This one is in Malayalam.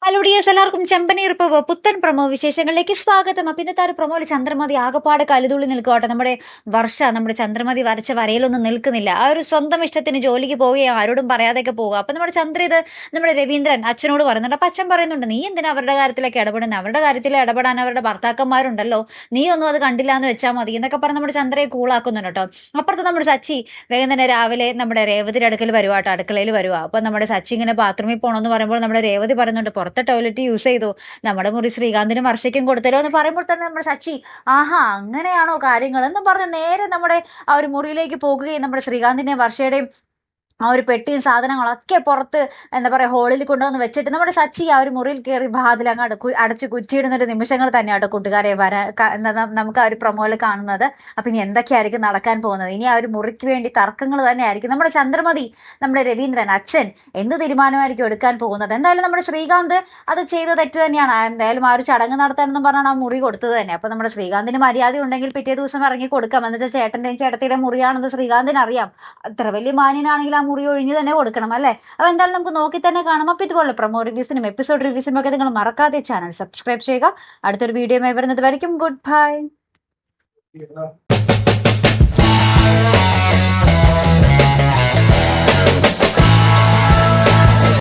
ഹലോ ഡിയേഴ്സ്, എല്ലാവർക്കും ചെമ്പനീർ ഇപ്പോൾ പുത്തൻ പ്രൊമോ വിശേഷങ്ങളിലേക്ക് സ്വാഗതം. അപ്പം ഇന്നത്തെ ഒരു പ്രൊമോയിൽ ചന്ദ്രമതി ആകപ്പാട് കലുതുള്ളി നിൽക്കുവാട്ടെ. നമ്മുടെ ചന്ദ്രമതി വരച്ച വരയിലൊന്നും നിൽക്കുന്നില്ല. ആ ഒരു സ്വന്തം ഇഷ്ടത്തിന് ജോലിക്ക് പോവുകയും ആരോടും പറയാതെയൊക്കെ പോകുക. അപ്പം നമ്മുടെ രവീന്ദ്രൻ അച്ഛനോട് പറയുന്നുണ്ട്. അപ്പം അച്ഛൻ പറയുന്നുണ്ട്, നീ എന്തിനാ അവരുടെ കാര്യത്തിലൊക്കെ ഇടപെടുന്നത്? അവരുടെ കാര്യത്തിൽ ഇടപെടാൻ അവരുടെ ഭർത്താക്കന്മാരുണ്ടല്ലോ, നീ ഒന്നും അത് കണ്ടില്ല എന്ന് വെച്ചാൽ മതി എന്നൊക്കെ പറഞ്ഞ് നമ്മുടെ ചന്ദ്രയെ കൂളാക്കുന്നുണ്ട് കേട്ടോ. അപ്പുറത്ത് നമ്മുടെ സച്ചി വേഗം തന്നെ രാവിലെ നമ്മുടെ രേവതിയുടെ അടുക്കൽ വരുവാട്ടോ, അടുക്കളയിൽ വരുക. അപ്പം നമ്മുടെ സച്ചി ഇങ്ങനെ ബാത്റൂമിൽ പോകണമെന്ന് പറയുമ്പോൾ നമ്മുടെ രേവതി പറയുന്നുണ്ട്, പുറത്തെ ടോയ്ലറ്റ് യൂസ് ചെയ്തു, നമ്മുടെ മുറി ശ്രീകാന്തിനും വർഷയ്ക്കും കൊടുത്തല്ലോ എന്ന് പറയുമ്പോൾ തന്നെ നമ്മുടെ സച്ചി, ആഹാ അങ്ങനെയാണോ കാര്യങ്ങൾ എന്ന് പറഞ്ഞ് നേരെ നമ്മുടെ ആ ഒരു മുറിയിലേക്ക് പോകുകയും നമ്മുടെ ശ്രീകാന്തിന്റെയും വർഷയുടെയും ആ ഒരു പെട്ടിയും സാധനങ്ങളൊക്കെ പുറത്ത് എന്താ പറയുക ഹോളിൽ കൊണ്ടുവന്ന് വെച്ചിട്ട് നമ്മുടെ സച്ചി ആ ഒരു മുറിയിൽ കയറി വാതിലങ്ങ് അടച്ച് കുറ്റിയിടുന്ന ഒരു നിമിഷങ്ങൾ തന്നെയാട്ടോ കൂട്ടുകാരെ നമുക്ക് ആ ഒരു പ്രൊമോയിൽ കാണുന്നത്. അപ്പം ഇനി എന്തൊക്കെയായിരിക്കും നടക്കാൻ പോകുന്നത്? ഇനി ആ ഒരു മുറിക്ക് വേണ്ടി തർക്കങ്ങൾ തന്നെയായിരിക്കും. നമ്മുടെ ചന്ദ്രമതി, നമ്മുടെ രവീന്ദ്രൻ അച്ഛൻ എന്ത് തീരുമാനമായിരിക്കും എടുക്കാൻ പോകുന്നത്? എന്തായാലും നമ്മുടെ ശ്രീകാന്ത് അത് ചെയ്ത തെറ്റ് തന്നെയാണ്. എന്തായാലും ആ ഒരു ചടങ്ങ് നടത്താനെന്നും പറഞ്ഞാണ് ആ മുറി കൊടുത്തത് തന്നെ. അപ്പം നമ്മുടെ ശ്രീകാന്തിന് മര്യാദ ഉണ്ടെങ്കിൽ പിറ്റേ ദിവസം ഇറങ്ങി കൊടുക്കാം. എന്ന് വെച്ചാൽ ചേട്ടൻ്റെയും ചേട്ടത്തിയുടെ മുറിയാണെന്ന് ശ്രീകാന്തിന് അറിയാം. അത്ര വലിയ മാന്യനാണെങ്കിൽ മുറി ഒഴിഞ്ഞു തന്നെ കൊടുക്കണം അല്ലേ? അപ്പൊ എന്തായാലും നമുക്ക് നോക്കി തന്നെ കാണാം. അപ്പൊ ഇതുപോലെ പ്രൊമോ റിവ്യൂസിനും എപ്പിസോഡ് റിവ്യൂസിനും ഒക്കെ നിങ്ങൾ മറക്കാതെ ചാനൽ സബ്സ്ക്രൈബ് ചെയ്യുക. അടുത്തൊരു വീഡിയോ വരുന്നത് വരയ്ക്കും ഗുഡ് ബൈ.